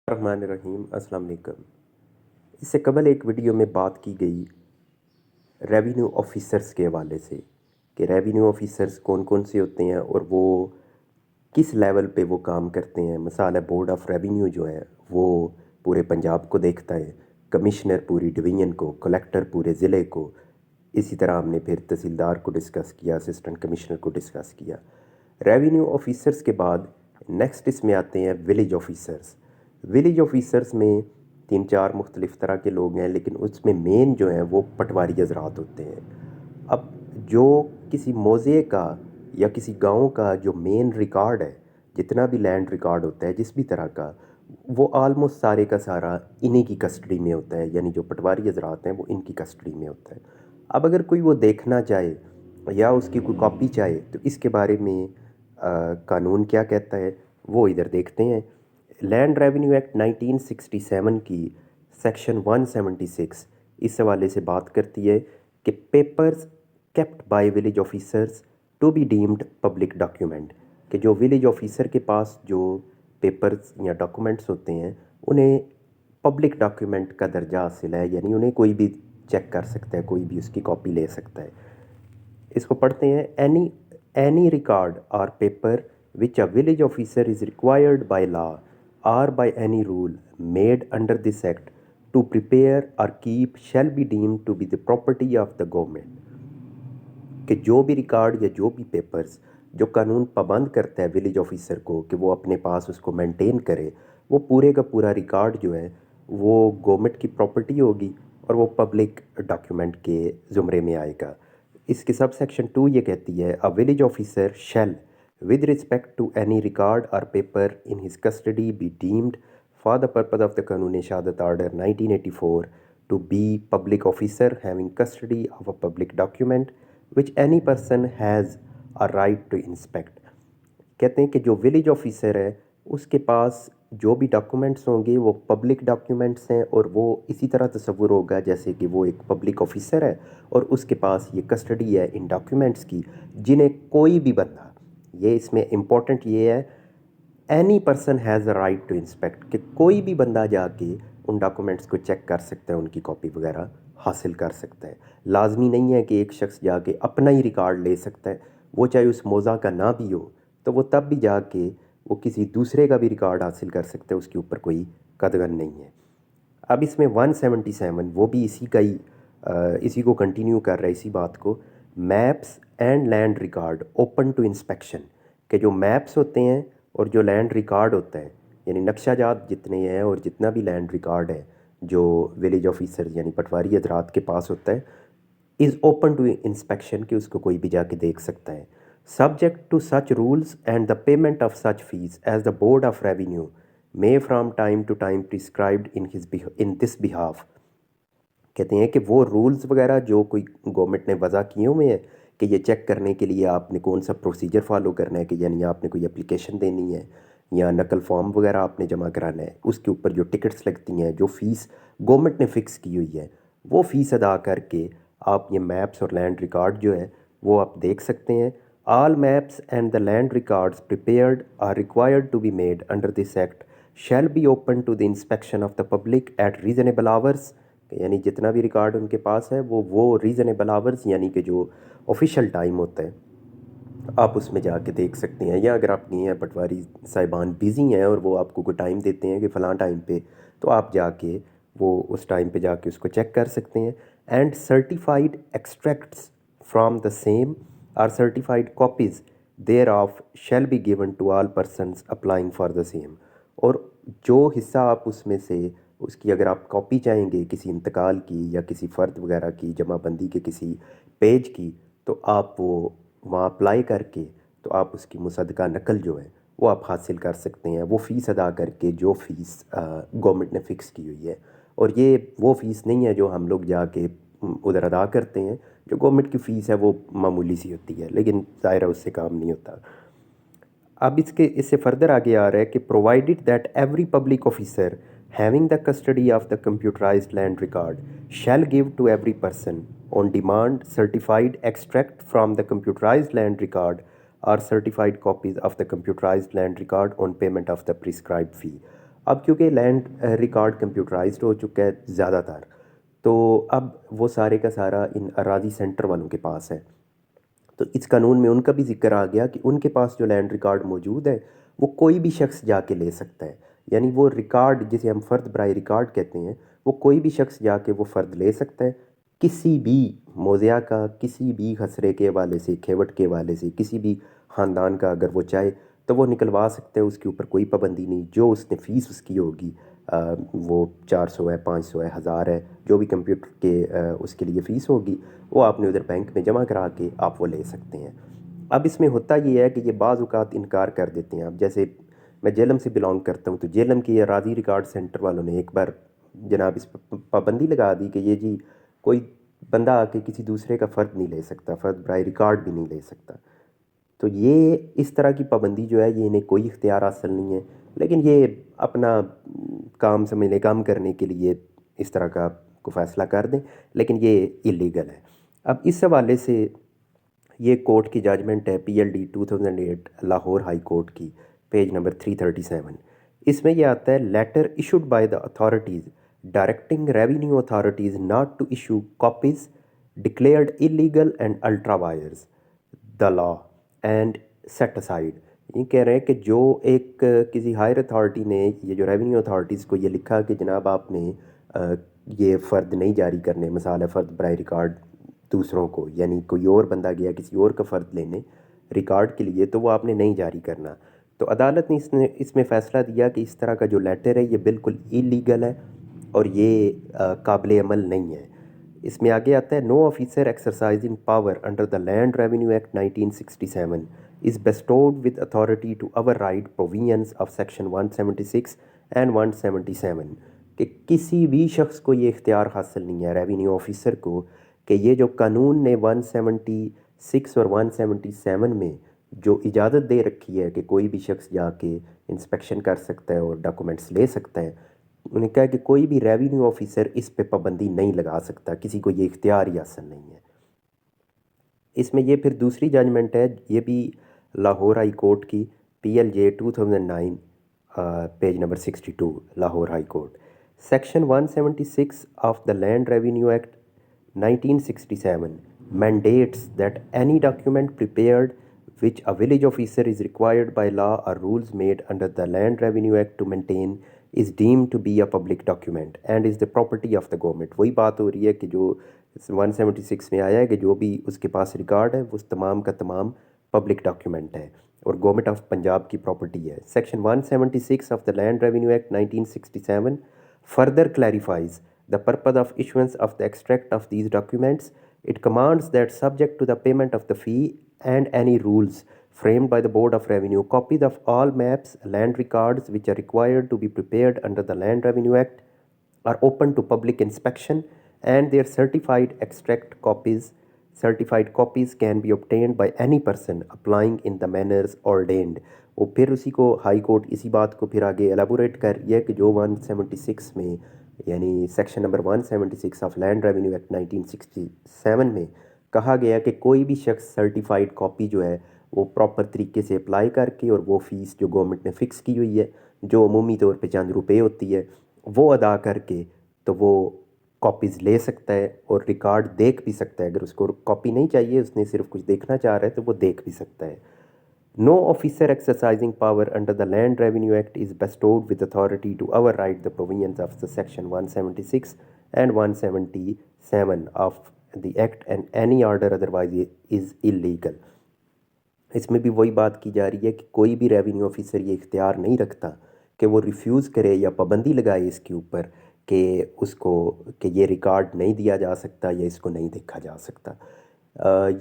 الرحمن الرحیم السلام علیکم۔ اس سے قبل ایک ویڈیو میں بات کی گئی ریونیو آفیسرز کے حوالے سے کہ ریونیو آفیسرز کون کون سے ہوتے ہیں اور وہ کس لیول پہ وہ کام کرتے ہیں۔ مثال ہے بورڈ آف ریونیو جو ہے وہ پورے پنجاب کو دیکھتا ہے، کمشنر پوری ڈویژن کو، کلیکٹر پورے ضلع کو، اسی طرح ہم نے پھر تحصیلدار کو ڈسکس کیا، اسسٹنٹ کمشنر کو ڈسکس کیا۔ ریونیو آفیسرز کے بعد نیکسٹ اس میں آتے ہیں ولیج آفیسرز۔ ولیج آفیسرز میں 3-4 مختلف طرح کے لوگ ہیں، لیکن اس میں مین جو ہیں وہ پٹواری حضرات ہوتے ہیں۔ اب جو کسی موضع کا یا کسی گاؤں کا جو مین ریکارڈ ہے، جتنا بھی لینڈ ریکارڈ ہوتا ہے جس بھی طرح کا، وہ آلموسٹ سارے کا سارا انہی کی کسٹڈی میں ہوتا ہے، یعنی جو پٹواری حضرات ہیں وہ ان کی کسٹڈی میں ہوتا ہے۔ اب اگر کوئی وہ دیکھنا چاہے یا اس کی کوئی کاپی چاہے تو اس کے بارے میں قانون کیا کہتا ہے وہ ادھر دیکھتے ہیں۔ لینڈ ریونیو ایکٹ 1967 کی سیکشن 176 اس حوالے سے بات کرتی ہے کہ papers kept by village officers to be deemed public document, کہ جو ولیج آفیسر کے پاس جو پیپرز یا ڈاکومنٹس ہوتے ہیں انہیں پبلک ڈاکیومنٹ کا درجہ حاصل ہے، یعنی انہیں کوئی بھی چیک کر سکتا ہے، کوئی بھی اس کی کاپی لے سکتا ہے۔ اس کو پڑھتے ہیں۔ اینی ریکارڈ اور paper which a village officer is required by law or by any rule made under this act to prepare or keep shall be deemed to be the property of the government، کہ جو بھی record یا جو بھی papers جو قانون پابند کرتا ہے ولیج آفیسر کو کہ وہ اپنے پاس اس کو مینٹین کرے، وہ پورے کا پورا ریکارڈ جو ہے وہ گورنمنٹ کی پراپرٹی ہوگی اور وہ پبلک ڈاکیومنٹ کے زمرے میں آئے گا۔ اس کی سب سیکشن 2 یہ کہتی ہے a village officer shall with respect to any record or paper in his custody be deemed for the purpose of the قانون شہادت order 1984 to be public officer having custody of a public document which any person has a right to inspect۔ کہتے ہیں کہ جو village officer ہے اس کے پاس جو بھی ڈاکومنٹس ہوں گے وہ پبلک ڈاکیومنٹس ہیں، اور وہ اسی طرح تصور ہوگا جیسے کہ وہ ایک پبلک آفیسر ہے اور اس کے پاس یہ کسٹڈی ہے ان ڈاکیومنٹس کی، جنہیں کوئی بھی بندہ، یہ اس میں امپورٹنٹ یہ ہے، any person has a right to inspect, کہ کوئی بھی بندہ جا کے ان ڈاکومنٹس کو چیک کر سکتا ہے، ان کی کاپی وغیرہ حاصل کر سکتا ہے۔ لازمی نہیں ہے کہ ایک شخص جا کے اپنا ہی ریکارڈ لے سکتا ہے، وہ چاہے اس موضع کا نہ بھی ہو تو وہ تب بھی جا کے وہ کسی دوسرے کا بھی ریکارڈ حاصل کر سکتا ہے، اس کے اوپر کوئی قدغن نہیں ہے۔ اب اس میں 177 وہ بھی اسی کا ہی اسی کو کنٹینیو کر رہا ہے، اسی بات کو۔ Maps and land record open to inspection, کہ جو میپس ہوتے ہیں اور جو لینڈ ریکارڈ ہوتا ہے، یعنی نقشہ جات جتنے ہیں اور جتنا بھی لینڈ ریکارڈ ہے جو ولیج آفیسر یعنی پٹواری حضرات کے پاس ہوتا ہے، از اوپن ٹو انسپیکشن، کہ اس کو کوئی بھی جا کے دیکھ سکتا ہے۔ Subject to such rules and the payment of such fees as the board of revenue may from time to time prescribed in this behalf۔ کہتے ہیں کہ وہ رولز وغیرہ جو کوئی گورنمنٹ نے وضع کیے ہوئے ہیں کہ یہ چیک کرنے کے لیے آپ نے کون سا پروسیجر فالو کرنا ہے، کہ یعنی آپ نے کوئی اپلیکیشن دینی ہے یا نقل فارم وغیرہ آپ نے جمع کرانا ہے، اس کے اوپر جو ٹکٹس لگتی ہیں، جو فیس گورنمنٹ نے فکس کی ہوئی ہے، وہ فیس ادا کر کے آپ یہ میپس اور لینڈ ریکارڈ جو ہے وہ آپ دیکھ سکتے ہیں۔ All maps and the land records prepared are required to be made under this act shall be open to the inspection of the public at reasonable hours، یعنی جتنا بھی ریکارڈ ان کے پاس ہے وہ ریزنیبل آورز، یعنی کہ جو official time ہوتا ہے آپ اس میں جا کے دیکھ سکتے ہیں، یا اگر آپ نہیں ہیں پٹواری صاحبان بزی ہیں اور وہ آپ کو کوئی ٹائم دیتے ہیں کہ فلاں ٹائم پہ، تو آپ جا کے وہ اس ٹائم پہ جا کے اس کو چیک کر سکتے ہیں۔ And certified extracts from the same اور certified copies thereof shall be given to all persons applying for the same, اور جو حصہ آپ اس میں سے اس کی اگر آپ کاپی چاہیں گے کسی انتقال کی یا کسی فرد وغیرہ کی جمع بندی کے کسی پیج کی، تو آپ وہ وہاں اپلائی کر کے تو آپ اس کی مصدقہ نقل جو ہے وہ آپ حاصل کر سکتے ہیں، وہ فیس ادا کر کے جو فیس گورنمنٹ نے فکس کی ہوئی ہے۔ اور یہ وہ فیس نہیں ہے جو ہم لوگ جا کے ادھر ادا کرتے ہیں، جو گورنمنٹ کی فیس ہے وہ معمولی سی ہوتی ہے، لیکن ظاہر ہے اس سے کام نہیں ہوتا۔ اب اس سے فردر آگے آ رہا ہے کہ provided that every public officer having the custody of the computerized land record shall give to every person on demand certified extract from the computerized land record اور certified copies of the computerized land record on payment of the prescribed fee. اب کیونکہ land record computerised ہو چکا ہے زیادہ تر، تو اب وہ سارے کا سارا ان اراضی سینٹر والوں کے پاس ہے، تو اس قانون میں ان کا بھی ذکر آ گیا کہ ان کے پاس جو لینڈ ریکارڈ موجود ہے وہ کوئی بھی شخص جا کے لے سکتا ہے، یعنی وہ ریکارڈ جسے ہم فرد برائے ریکارڈ کہتے ہیں، وہ کوئی بھی شخص جا کے وہ فرد لے سکتا ہے، کسی بھی موضع کا، کسی بھی خسرے کے حوالے سے، کھیوٹ کے حوالے سے، کسی بھی خاندان کا اگر وہ چاہے تو وہ نکلوا سکتے ہیں، اس کے اوپر کوئی پابندی نہیں، جو اس نے فیس اس کی ہوگی وہ 400 ہے، 500 ہے، 1000 ہے، جو بھی کمپیوٹر کے اس کے لیے فیس ہوگی وہ آپ نے ادھر بینک میں جمع کرا کے آپ وہ لے سکتے ہیں۔ اب اس میں ہوتا یہ ہے کہ یہ بعض اوقات انکار کر دیتے ہیں، اب جیسے میں جیلم سے بلانگ کرتا ہوں تو جیلم کی اراضی ریکارڈ سینٹر والوں نے ایک بار جناب اس پر پابندی لگا دی کہ یہ جی کوئی بندہ آ کے کسی دوسرے کا فرد نہیں لے سکتا، فرد برائے ریکارڈ بھی نہیں لے سکتا، تو یہ اس طرح کی پابندی جو ہے یہ انہیں کوئی اختیار حاصل نہیں ہے، لیکن یہ اپنا کام سمجھنے کام کرنے کے لیے اس طرح کا کو فیصلہ کر دیں، لیکن یہ ایلیگل ہے۔ اب اس حوالے سے یہ کورٹ کی ججمنٹ ہے PLD 2008 لاہور ہائی کورٹ کی، پیج نمبر 337۔ اس میں یہ آتا ہے letter issued by the authorities directing revenue authorities not to issue copies declared illegal and ultra vires the law and set aside. یہ کہہ رہے ہیں کہ جو ایک کسی ہائر اتھارٹی نے یہ جو ریونیو اتھارٹیز کو یہ لکھا کہ جناب آپ نے یہ فرد نہیں جاری کرنے، مثال ہے فرد برائے ریکارڈ دوسروں کو، یعنی کوئی اور بندہ گیا کسی اور کا فرد لینے ریکارڈ کے لیے تو وہ آپ نے نہیں جاری کرنا، تو عدالت نے اس میں فیصلہ دیا کہ اس طرح کا جو لیٹر ہے یہ بالکل ایلیگل ہے اور یہ قابل عمل نہیں ہے۔ اس میں آگے آتا ہے no officer exercising power under the land revenue act 1967 is bestowed with authority to override provisions of section 176 and 177 کہ کسی بھی شخص کو یہ اختیار حاصل نہیں ہے ریونیو آفیسر کو کہ یہ جو قانون نے 176 اور 177 میں جو اجازت دے رکھی ہے کہ کوئی بھی شخص جا کے انسپیکشن کر سکتا ہے اور ڈاکومنٹس لے سکتا ہے، انہوں نے کہا کہ کوئی بھی ریونیو آفیسر اس پہ پابندی نہیں لگا سکتا، کسی کو یہ اختیار ہی حاصل نہیں ہے۔ اس میں یہ پھر دوسری ججمنٹ ہے، یہ بھی لاہور ہائی کورٹ کی PLJ 2009 page number 62 Lahore high court. Section 176 of the land revenue act 1967 mandates that any document prepared which a village officer is required by law or rules made under the Land Revenue Act to maintain is deemed to be a public document and is the property of the government۔ وہی بات ہو رہی ہے کہ جو 176 میں آیا ہے کہ جو بھی اس کے پاس ریکارڈ ہے وہ تمام کا تمام پبلک ڈاکیومنٹ ہے اور گورنمنٹ آف پنجاب کی پراپرٹی ہے۔ Section 176 of the land revenue act 1967 further clarifies the purpose of issuance of the extract of these documents. It commands that subject to the payment of the fee and any rules framed by the Board of Revenue, copies of all maps, land records which are required to be prepared under the Land Revenue Act are open to public inspection and their certified copies can be obtained by any person applying in the manners ordained۔ وہ پھر اسی کو high court اسی بات کو پھر آگے elaborate کر رہی ہے کہ جو 176 میں یعنی section number 176 of land revenue act 1967 میں کہا گیا کہ کوئی بھی شخص سرٹیفائڈ کاپی جو ہے وہ پراپر طریقے سے اپلائی کر کے اور وہ فیس جو گورنمنٹ نے فکس کی ہوئی ہے جو عمومی طور پہ چند روپے ہوتی ہے وہ ادا کر کے تو وہ کاپیز لے سکتا ہے اور ریکارڈ دیکھ بھی سکتا ہے، اگر اس کو کاپی نہیں چاہیے اس نے صرف کچھ دیکھنا چاہ رہا ہے تو وہ دیکھ بھی سکتا ہے۔ No officer exercising power under the Land Revenue Act is bestowed with authority to override the provisions of the section 176 and 177 of the Act and any order otherwise is illegal۔ اس میں بھی وہی بات کی جا رہی ہے کہ کوئی بھی ریونیو آفیسر یہ اختیار نہیں رکھتا کہ وہ ریفیوز کرے یا پابندی لگائے اس کے اوپر کہ اس کو کہ یہ ریکارڈ نہیں دیا جا سکتا یا اس کو نہیں دیکھا جا سکتا۔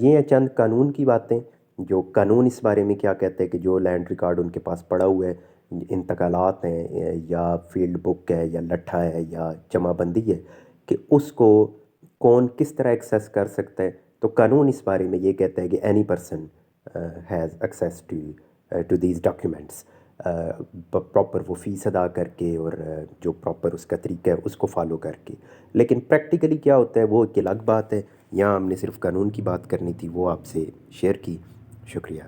یہ ہیں چند قانون کی باتیں، جو قانون اس بارے میں کیا کہتے ہیں کہ جو لینڈ ریکارڈ ان کے پاس پڑا ہوا ہے، انتقالات ہیں یا فیلڈ بک ہے یا لٹھا ہے یا جمع بندی ہے، کہ اس کو کون کس طرح ایکسیس کر سکتا ہے، تو قانون اس بارے میں یہ کہتا ہے کہ any person has access to these documents, proper وہ فیس ادا کر کے اور جو پراپر اس کا طریقہ ہے اس کو فالو کر کے۔ لیکن پریکٹیکلی کیا ہوتا ہے وہ ایک الگ بات ہے، یہاں ہم نے صرف قانون کی بات کرنی تھی وہ آپ سے شیئر کی۔ شکریہ۔